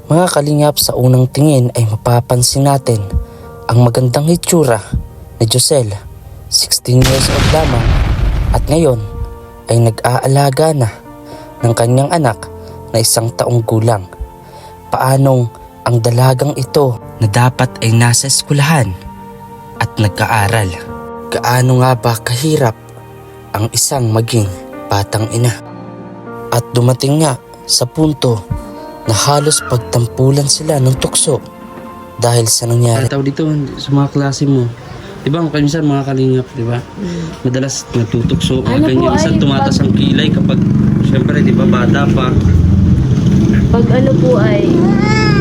Mga kalingap, sa unang tingin ay mapapansin natin ang magandang hitsura ni Josel, 16 years old lamang, at ngayon ay nag-aalaga na ng kanyang anak na 1 taong gulang. Paanong ang dalagang ito na dapat ay nasa eskwelahan at nag-aaral? Gaano nga ba kahirap ang isang maging batang ina? At dumating nga sa punto na halos pagtampulan sila ng tukso dahil sa nangyari. Tao dito sa mga klase mo. Di ba, minsan mga kalingap, di ba? Madalas nagtutukso, mga ganyan. Minsan tumatas ang kilay kapag, syempre, di ba, bata pa. Pag ano po ay,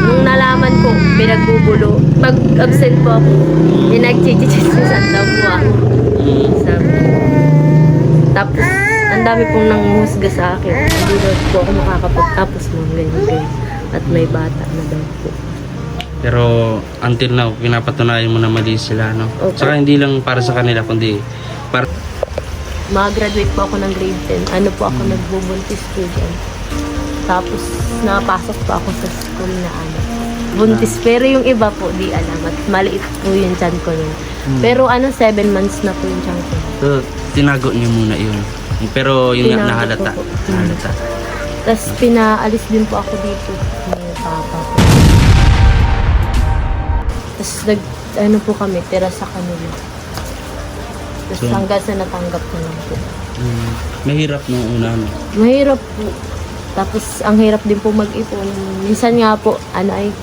nung nalaman ko, pinagbubulo. Pag absent po ako, nagchichichis sa Santa po ako. Sabi. Tapos, ang dami pong nanguhusga sa akin. Hindi daw po ako makakapagtapos ng ganyan. At may bata na daw po. Pero until now, pinapatunayan mo na mali sila, no? Okay. Saka hindi lang para sa kanila, kundi para... Mag-graduate po ako ng grade 10. Ano po ako, nagbubuntis po dyan. Tapos, napasok po ako sa school na ano. Buntis. Pero yung iba po, di alam. At maliit po yung tiyan ko nun. Pero 7 months na po yung tiyan ko. So, tinago niyo muna yun. Pero yun nga, Tinago nahalata. ko po. Nahalata. Tapos, pinaalis din po ako dito. May papa po. Tapos, po kami, tira sa kanila. Tapos, So, hanggang sa natanggap ko lang po. Mahirap nung una, no? Mahirap po. Tapos, ang hirap din po mag-ipon. Minsan nga po, ay,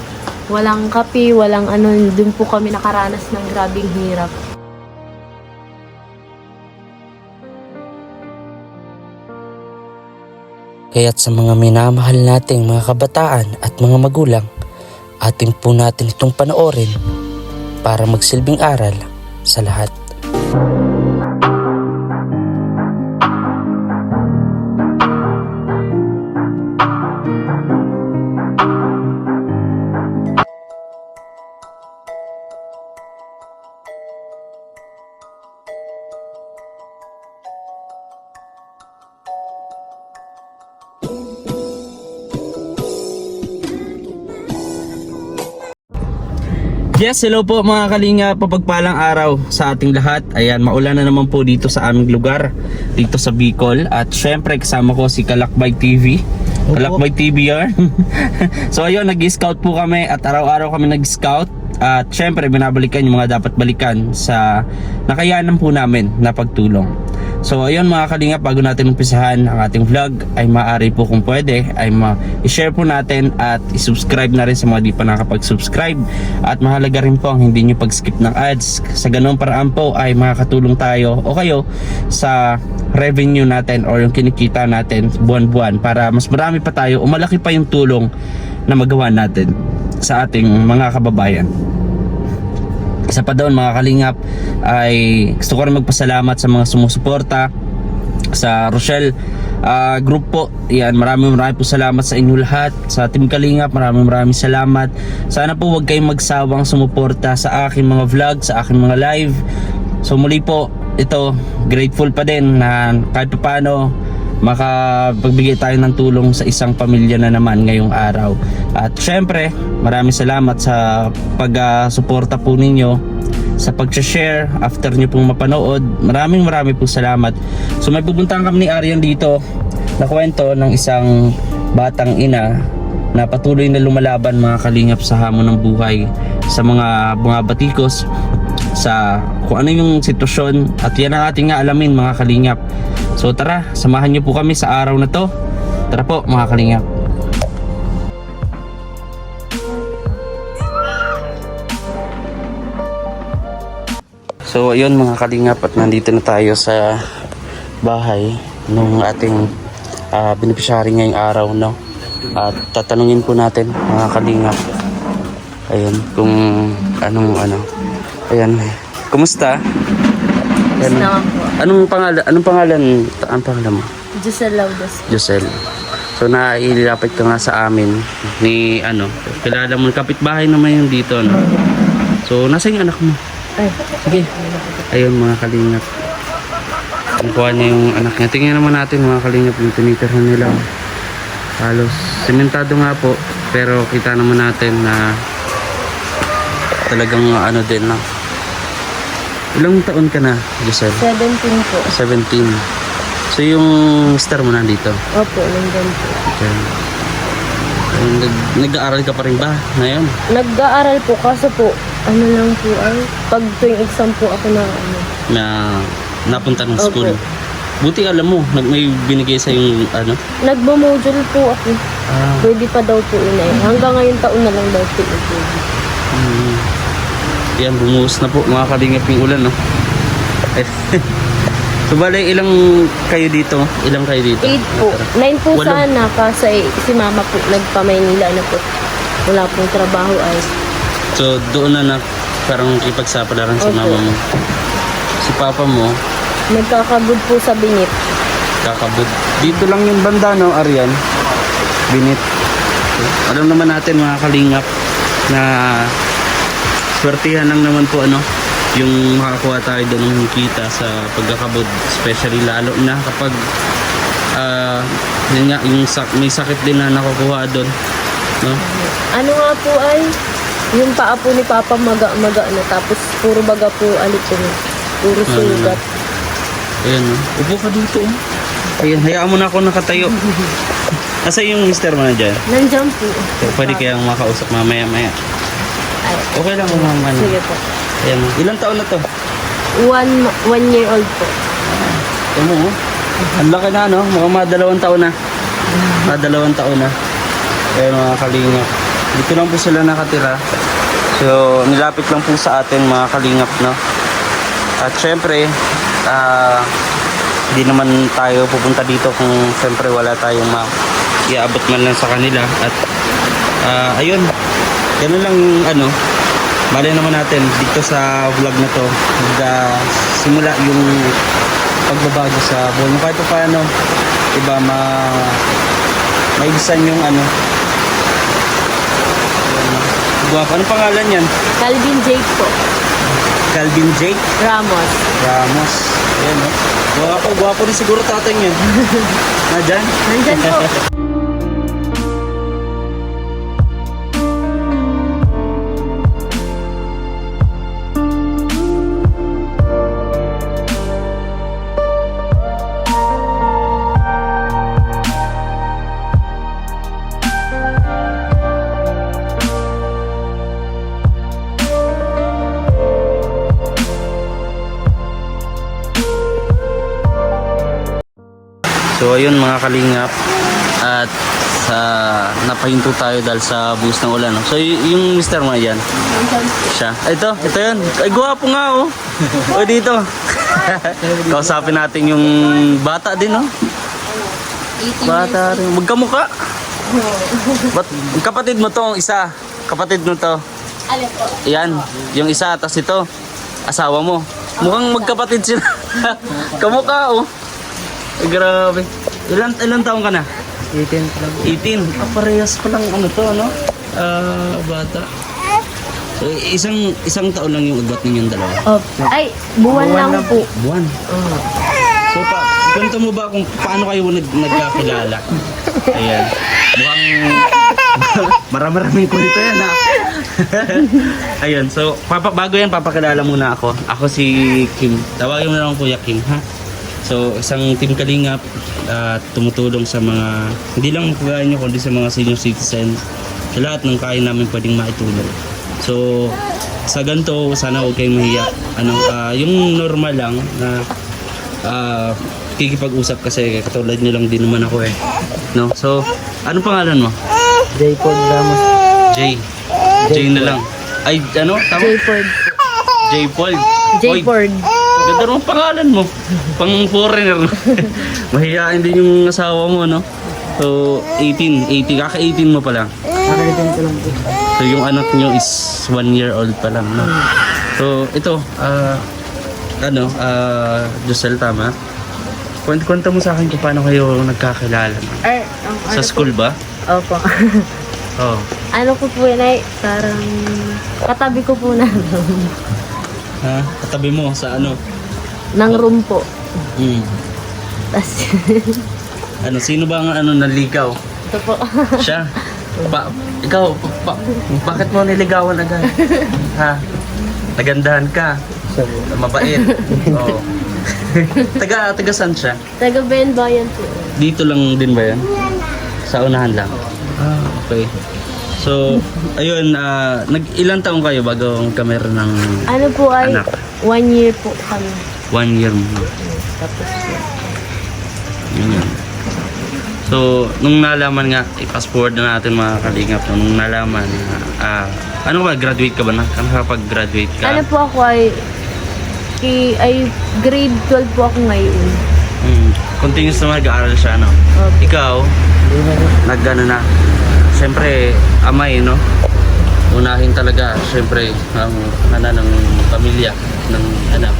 walang kape, walang dun po kami nakaranas ng grabing hirap. Kaya't sa mga minamahal nating mga kabataan at mga magulang, atin po natin itong panoorin para magsilbing aral sa lahat. Yes, hello po mga kalinga, papagpalang araw sa ating lahat. Ayan, maulan na naman po dito sa aming lugar, dito sa Bicol. At syempre kasama ko si Kalakbay TV. Kalakbay TV yan. So ayun, nag-scout po kami at araw-araw kami nag-scout. At syempre binabalikan yung mga dapat balikan sa nakayanan po namin na pagtulong. So ayun mga kalinga, bago natin umpisahan ang ating vlog, ay maaari po kung pwede ay i-share po natin at i-subscribe na rin sa mga di pa nakapag-subscribe. At mahalaga rin po ang hindi nyo pag-skip ng ads. Sa ganung paraan po ay makakatulong tayo o kayo sa revenue natin o yung kinikita natin buwan-buwan para mas marami pa tayo o malaki pa yung tulong na magawa natin sa ating mga kababayan. Isa pa doon mga kalingap, ay gusto ko rin magpasalamat sa mga sumusuporta sa Rochelle group po. Yan, maraming po salamat sa inyo lahat. Sa Team Kalingap, maraming salamat. Sana po huwag kayong magsawang sumuporta sa aking mga vlog, sa aking mga live. So muli po, ito, grateful pa din na kahit paano makapagbigay tayo ng tulong sa isang pamilya na naman ngayong araw. At syempre, maraming salamat sa pag-suporta po ninyo, sa pag-share after nyo pong mapanood. Maraming po salamat. So may pupuntahan kami ni Arian dito na kwento ng isang batang ina na patuloy na lumalaban mga kalingap sa hamon ng buhay, sa mga batikos, sa kung ano yung sitwasyon, at yan ang ating nga alamin mga kalingap. So tara, samahan niyo po kami sa araw na to. Tara po mga kalingap. So ayun mga kalingap, at nandito na tayo sa bahay nung ating beneficiary ngayong araw, no? At tatanungin po natin mga kalingap, ayun, kung ayan, kumusta? Tapos naman po. Anong pangalan mo? Josel Laudas. Josel. So nailapit ka nga sa amin ni kilala mo, kapitbahay naman yung dito, no? So nasa yung anak mo? Ay, Sige. Ayun mga kalingap, kuha niya yung anak niya. Tingnan naman natin mga kalingap yung tinitirhan nila. Halos sementado nga po. Pero kita naman natin na talagang ano din na. Ilang taon ka na, Giselle? 17 po. 17. So yung mister mo nandito? Opo, nandun po. Okay. Nag-aaral ka pa rin ba ngayon? Nag-aaral po kaso po, ano lang po ay, pag tuwing exam po ako na ano. Na napunta ng school? Opo. Buti alam mo, may binigay sa yung ano? Nagbo-module po ako. Pwede pa daw po yun eh. Hanggang ngayon taon na lang daw po ito. Yan, bumuhos na po mga kalingap yung ulan, no? So, bale, ilang kayo dito? Ilang kayo dito? 8 po. 9 po Walo. sana kasi si mama po nagpa-Maynila na po. Wala pong trabaho ay. So, doon na parang ipagsapalaran si Opo. mama mo. Si papa mo, Nagkakabud po sa Binit. kakabod. Dito lang yung banda, no, Arian? Binit. Alam naman natin mga kalingap na swertihan lang naman po ano yung makakuha tayo doon ng kita sa pagkakabod, especially lalo na kapag yun nga, may sakit din na nakukuha doon, no? Ano nga po ay, yung paa po ni Papa maga na tapos puro baga po alipin. Puro sugat. Ayan, no? Upo ka dito, oh. Ayan, hayaan mo na ako nakatayo. Asa yung mister mo na dyan? Nandiyan po. Pwede kayang makausap mamaya-maya. Ay, Okay lang kung mama. sige po. Ayan, ilang taon na to? 1 year old po. Ito mo, oh. Ang laki na, no? Mga 2 taon na. Mga 2 taon na. Ayan, mga kalingap. Dito lang po sila nakatira. So, nilapit lang po sa atin, mga kalingap, no? At syempre, hindi naman tayo pupunta dito kung syempre wala tayong iabot man lang sa kanila. At, ayun, ganun lang, ano, mali naman natin dito sa vlog na to simula yung pagbabago sa buhay mo kahit pa paano iba maibisan yung ano guwapo. Anong pangalan yan? Calvin Jake po. Calvin Jake Ramos. Ramos. Ayan, no? Guwapo rin siguro tatay niya. Nadyan? Nandyan po. So ayun mga kalingap, at napahinto tayo dahil sa buhos ng ulan, no? So yung mister mo yan, siya, ito yan, ay gwapo nga, oh. O dito kausapin natin yung bata din, no? Bata rin, magkamukha. Ba't kapatid mo to, isa kapatid mo to? Alin po? Yan, yung isa, tas ito asawa mo, mukhang magkapatid sila. Kamukha, oh. Ay, grabe. Ilan taong ka na? 18 lang. 18. Parehas pa lang ano to, ano? Bata. So, isang taon lang yung ugat ninyong dalawa. Oh, ay, buwan lang po. Buwan. So, kwento mo ba kung paano kayo nagkakilala? Ayan. Mukhang marami-maraming kwento yan, ha? Ayun, so, bago yan, papakilala muna ako. Ako si Kim. Tawagin mo na lang Kuya Kim, ha? So, isang team kalingap tumutulong sa mga, hindi lang kagaya nyo, kundi sa mga senior citizen, sa lahat ng kaya namin pwedeng maitulong. So, sa ganito, sana huwag kayong mahiya. Yung normal lang na kikipag-usap kasi katulad nyo lang din naman ako, eh. No? So, anong pangalan mo? J. Paul Ramos. J. J na lang. Ay, ano? Tama? J-Ford. J. Paul. J-Ford. Ganda rin ang pangalan mo. Pang foreigner. Mahihain din yung asawa mo, no? So, 18. Kaka-18 mo pa lang. Nakalitin ko lang po. So, yung anak nyo is 1 year old pa lang, no? So, ito, Josel, tama? Kwento mo sa akin kung paano kayo nagkakilala. No? Ay, Sa school ba? Opo. Oh. Ano ko po yun ay, parang katabi ko po na Ha? Katabi mo sa ano? ng room po. Sino ba ang naligaw? Ito po. Siya. Ikaw, bakit mo niligawan agad? Ha? Nagandahan ka. Mabait. Oo. taga saan siya? Taga Bayan po. Dito lang din ba yan? Sa unahan lang? Okay. So, ayun, ilang taong kayo bago ka meron ng Ano po ay anak? 1 year po kami. 1 year mo. Tapos po. Yun. So, nung nalaman nga, i-fast forward na natin mga kalingap, nung nalaman, ano ba, graduate ka ba na? Nakapag-graduate ka? Ano po ako ay grade 12 po ako ngayon. Continuous na mag-aaral siya, no? Okay. Ikaw, nag-ano na, siyempre, amay, no? Unahin talaga, siyempre, ang ng pamilya, ng anak.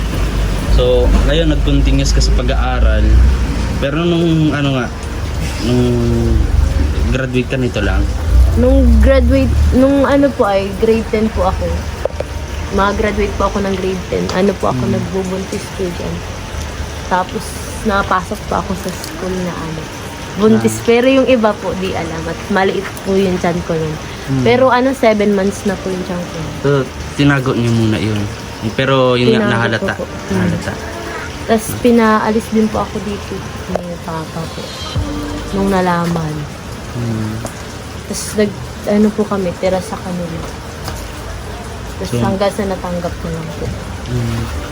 So, ngayon, nag-continuous ka sa pag-aaral, pero nung, nung graduate ka nito lang, Nung ano po ay grade 10 po ako. Mag-graduate po ako ng grade 10. Ano po ako nagbubuntis po dyan. Tapos napasok pa ako sa school na buntis. Pero yung iba po di alam at maliit po yung tiyan ko nun. Pero 7 months na po yung tiyan ko. so, tinago niyo muna yun. Pero yun nga, Tinago nahalata. ko po. Nahalata. Tapos pinaalis din po ako dito ni Papa po. Nung nalaman. Tapos ano po kami, tira sa kanila. Tapos So, hanggang sa natanggap ko lang po.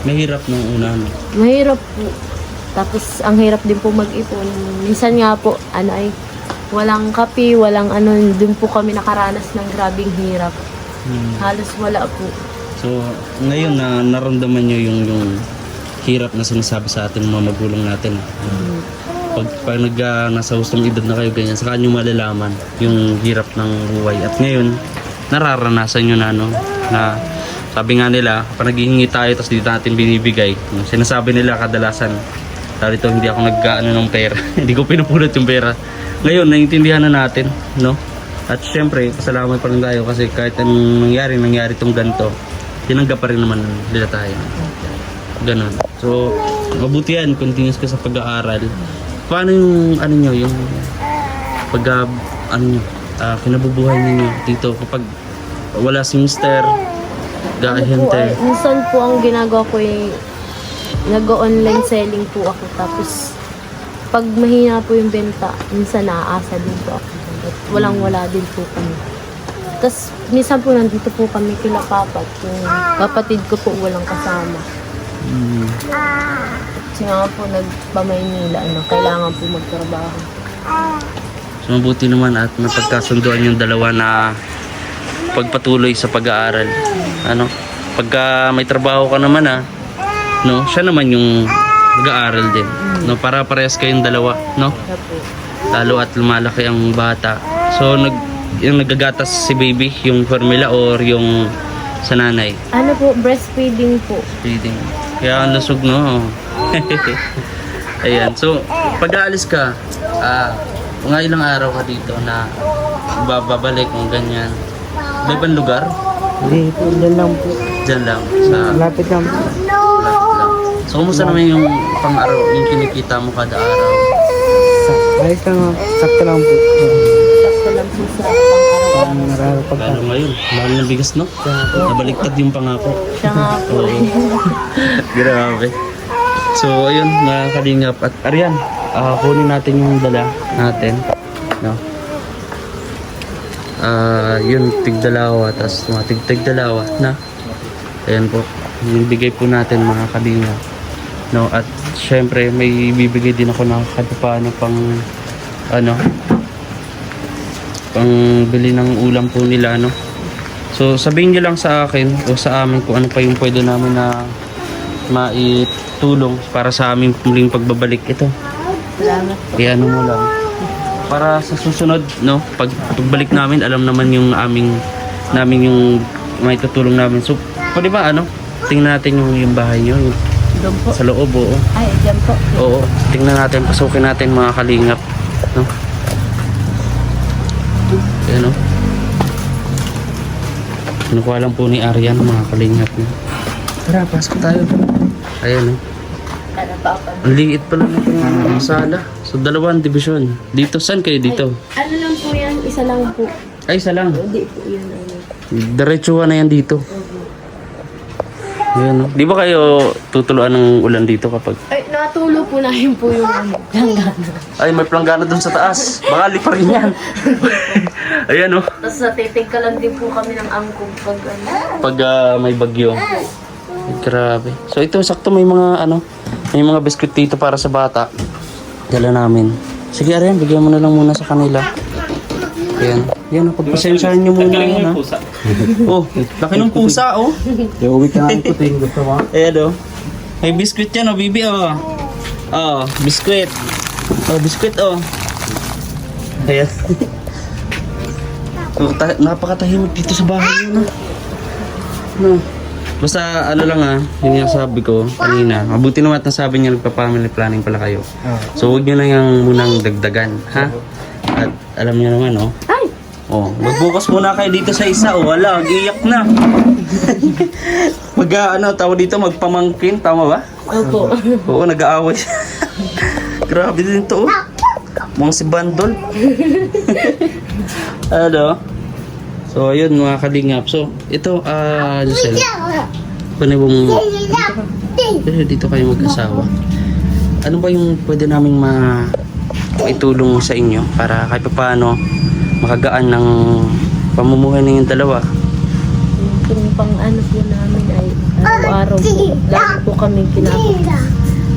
Mahirap nung una, no? Mahirap po. Tapos ang hirap din po mag-ipon. Minsan nga po, walang kape, walang dun po kami nakaranas ng grabing hirap. Halos wala po. So, ngayon na naramdaman nyo yung hirap na sinasabi sa atin ng mga magulang natin. Pag nasa hustong edad na kayo ganyan, saka nyo malalaman yung hirap ng buhay. At ngayon, nararanasan nyo na, na sabi nga nila, pag naghihingi tayo tapos dito natin binibigay, sinasabi nila kadalasan, dahil ito hindi ako nag-ano ng pera, hindi ko pinupulot yung pera. Ngayon, naiintindihan na natin, no? At syempre, pasalamat pa rin tayo kasi kahit anong nangyari itong ganito, tinanggap pa rin naman nila tayo. Ganon. So, mabuti yan, continuous ka sa pag-aaral. Paano yung, yung kinabubuhay ninyo dito kapag wala si Mr. Gaahente? Minsan po ang ginagawa ko nag-online selling po ako. Tapos, pag mahina po yung benta, minsan naaasa din po ako. At walang-wala din po kami. Tapos, minsan po nandito po kami kila Papa. Yung kapatid ko po walang kasama. Kasi nga po nagpamaynila, kailangan po magtrabaho. So, mabuti naman at napagkasunduan yung dalawa na pagpatuloy sa pag-aaral. Pagka may trabaho ka naman siya naman yung mag-aaral din. Para parehas kayong dalawa, lalo at lumalaki ang bata. So, yung nagagatas si baby, yung formula or yung sa nanay? Breastfeeding po. Feeding. Kaya ang lusog, no? Ayan. So, pag-aalis ka, mga ilang araw ka dito na babalik ng ganyan. May ibang lugar? Hindi po, dyan lang po. Diyan lang. Sa Lapit lang po. lapit lang. So, kumusta naman yung pang-araw, yung kinikita mo kada araw? Ayos lang, sakto lang po. Sakto lang po sa pang-araw. Nararapag Lalo ngayon, mahal ng bigas, no? Nabaliktad yung pangako. Siya nga po. Grabe. So, ayun, mga kalingap. At Arian, kunin natin yung dala natin. No? Yun, tigdalawa. Tapos mga tigdalawa na. Ayan po. Yung bigay po natin mga kalingap. No? At syempre, may bibigay din ako ng kadupano pang pang bili ng ulam po nila, no? So, sabihin nyo lang sa akin o sa amin kung ano pa yung pwede namin na maitulong para sa aming muling pagbabalik. Ito. Salamat. Kaya mo lang. Para sa susunod, no? Pagbalik namin, alam naman yung namin yung may tutulong namin. So, pwede ba, tingnan natin yung bahay nyo. Doon po. Sa loob, oo. Ay, dyan po. Oo. Tingnan natin, pasukin natin mga kalingap. No? Ayan, no? Kinukuha lang po ni Arian, mga kalingap niya. Tara, pasok tayo. Ayan, no? Ano pa pa? Ang liit pala ng sala. So, 2 division. Dito, saan kayo dito? Ano lang po yan? Isa lang po. Ay, isa lang. Hindi po yun ano. Diretsuhan na yan dito. Ayan, no? Di ba kayo tutuluan ng ulan dito kapag... Ay, natulo po namin po yung ano, langgana. Ay, may planggana dun sa taas. Baka lipa rin yan. Ayan, no? Tapos natitig ka lang din po kami ng angkong pag ano. Pag may bagyo. Ay, grabe. So ito, sakto may mga may mga biskuit dito para sa bata. Dala namin. Sige, Arian, bigyan mo na lang muna sa kanila. Ayan. Yan, pagpasensyahan nyo muna yan, ha? Oh, laki ng pusa, oh. Uwi ka nga ito, ting. Gusto mo? Ayan, oh. May biskuit yan, oh, bibi, oh. Oh, biskuit. Oh, biskuit, oh. Ayan. Oh, napakatahimik dito sa bahay yun, no? Basta ano lang yung sabi ko kanina. Mabuti naman at nasabi niya nagpa-family planning pala kayo. So huwag niyo na yung munang dagdagan, ha? At alam niyo naman, oh. Ay! Oh, magbukas muna kayo dito sa isa, oh. Wala, giyak na. Tawag dito, magpamangkin, tama ba? Opo. Oo, nag-aaway. Grabe din to, oh. Mga si Bandol. Ano? So, ayun mga kalingap. So, ito, Giselle. Panibong... Dito kayo mag-asawa. Ano ba yung pwede naming maitulong sa inyo para kahit paano makagaan ng pamumuhay ng yung dalawa? Yung pang ano po namin ay araw-araw po. Lagi po kami kinakapos.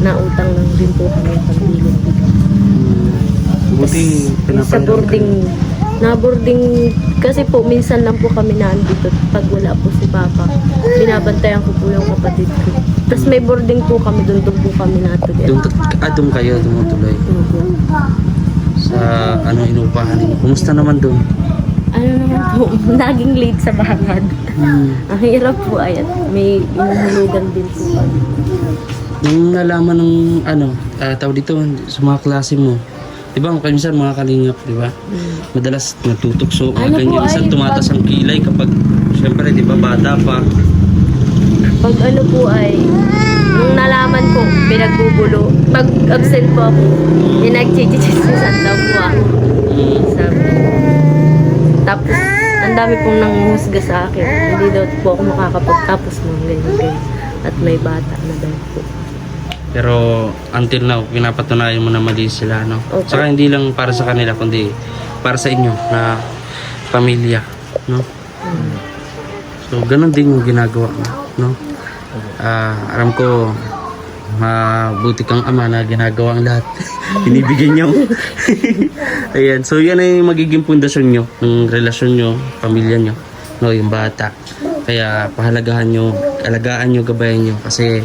Nautang lang din po kami pagbilog. Buti Sa pinapanood boarding, na-boarding, kasi po minsan lang po kami naandito pag wala po si Papa. Binabantayan ko po yung kapatid ko. Tapos may boarding po kami, doon po kami natuloy. Doon kayo tumutuloy sa inupahan ninyo. Kumusta naman doon? Ano naman po, naging late sa bangad. Ang hirap po ay at may inuhulugan din po kami. Nung nalaman ng tawag dito sa mga klase mo, di ba minsan mga kalingap, di ba? Madalas natutokso, mga Ano ganyan. po, Minsan ay, tumatas ang kilay kapag, syempre, di ba, bata pa. Pag ano po ay, nung nalaman ko, pinagbubulo. Pag absent po ako, nagchichichismisan daw po ako. Sabi. Tapos, ang dami pong nanghusga sa akin. Hindi daw po ako makakapagtapos ng ganyan. At may bata na daw po. Pero until now, pinapatunayan mo na mali sila, no? Opo. Saka hindi lang para sa kanila, kundi para sa inyo na pamilya, no? So, ganun din yung ginagawa mo, no? Alam ko, mabuti kang ama na ginagawa ang lahat. Binibigyan niyo. Ayan, so yan ay magiging pundasyon nyo, ng relasyon nyo, pamilya nyo, no? Yung bata. Kaya pahalagahan nyo, alagaan nyo, gabayan nyo, kasi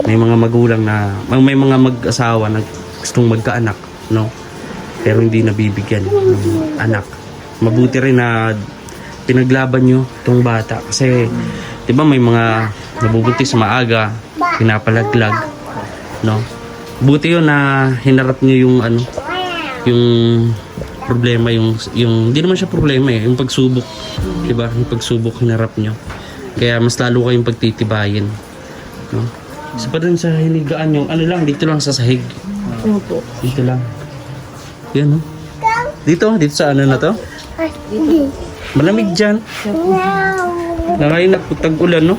may mga magulang na may mga mag-asawa na gustong magkaanak, no? Pero hindi nabibigyan ng anak. Mabuti rin na pinaglaban nyo itong bata kasi 'di ba may mga nabubuntis sa maaga, pinapalaglag, no? Buti 'yun na hinarap nyo yung yung problema, yung hindi naman siya problema yung pagsubok, 'di ba? Yung pagsubok hinarap nyo. Kaya mas lalo kayong pagtitibayin, no? Isa pa dun sa hinigaan yung dito lang sa sahig. Opo. Dito lang. Yan, no? Dito sa na to? Malamig dyan. Ngayon tag-ulan, no?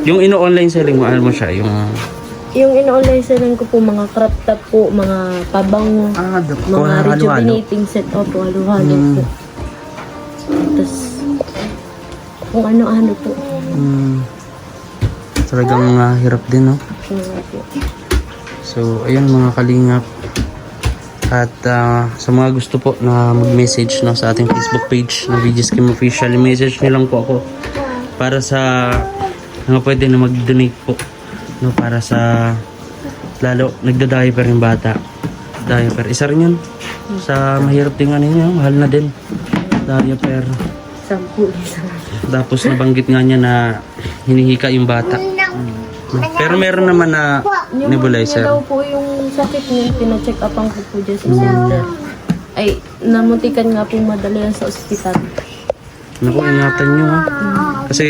Yung ino-online selling mo, ano mo siya? Yung in-online selling ko po, mga crop top po, mga pabango, mga rejuvenating set. Opo, halo-halo po. Tapos, kung ano-ano po. Talagang hirap din, no? Opo. So, ayan mga kalingap. At sa mga gusto po na mag-message, no, sa ating Facebook page na VJ Scheme Official, message nyo lang po ako para sa mga pwede na mag-donate po, no, para sa lalo nagda-diaper yung bata. Diaper, isa rin yun sa mahirap din yun, mahal na din diaper. 10 isa. Tapos nabanggit nga niya na hinihika yung bata. Pero meron naman na nebulizer. Yung daw po yung sakit niya, pina-check upan ko po dyan sa center. Ay, namuntikan nga po madali yan sa ospital. Naku, ingatan nyo, ha. Kasi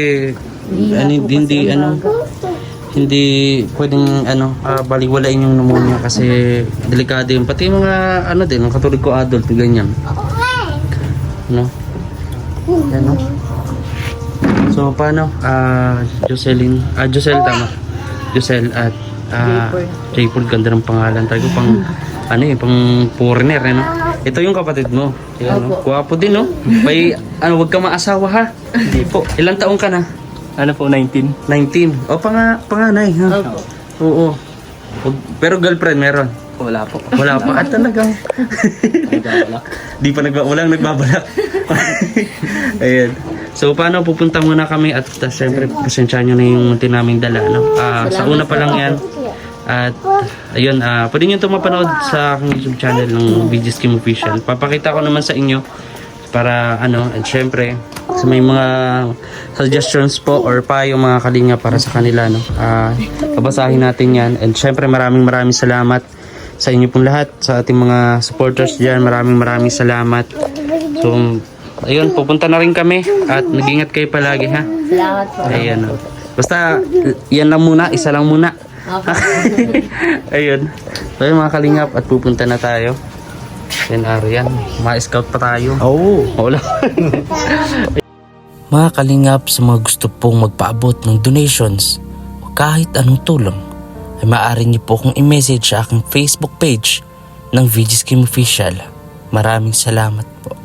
hindi pwedeng baliwalain yung pneumonia kasi delikado yun. Pati yung mga din, ang katulad ko adult, ganyan. No? Yan, no? So, paano? Josel tama. Josel at Jayford, ganda ng pangalan. Tayo pang, pang foreigner, no? Ito yung kapatid mo. Yan, no? Guwapo din, no? May, wag ka maasawa, ha? Hindi po. Ilang taong ka na? Ano po, 19? 19. O, panganay, ha? Oo. Pero girlfriend meron? Wala po. Wala pa. At talagang... Di pa walang nagbabalak. Ayan. So, paano pupunta muna kami at syempre, pasensyahan nyo na yung munti naming dala. No? Sa una pa lang yan. At, ayun, pwede nyo ito mapanood sa aking YouTube channel ng VG's Kim Official. Papakita ko naman sa inyo para, at syempre, sa may mga suggestions po or pa yung mga kalinga para sa kanila, no? Babasahin natin yan. And syempre, maraming salamat sa inyo pong lahat, sa ating mga supporters dyan. Maraming salamat. So, ayun, pupunta na rin kami at nag-ingat kayo palagi, ha? Salamat po. Ayan, no? Basta, yan lang muna, isa lang muna. Ayun. So, yung mga kalingap at pupunta na tayo. Yan, Arian. Ma-scout pa tayo. Oo. Wala. Mga kalingap, sa mga gusto pong magpaabot ng donations o kahit anong tulong, ay maaari niyo po akong i-message sa aking Facebook page ng VG's Kim Official. Maraming salamat po.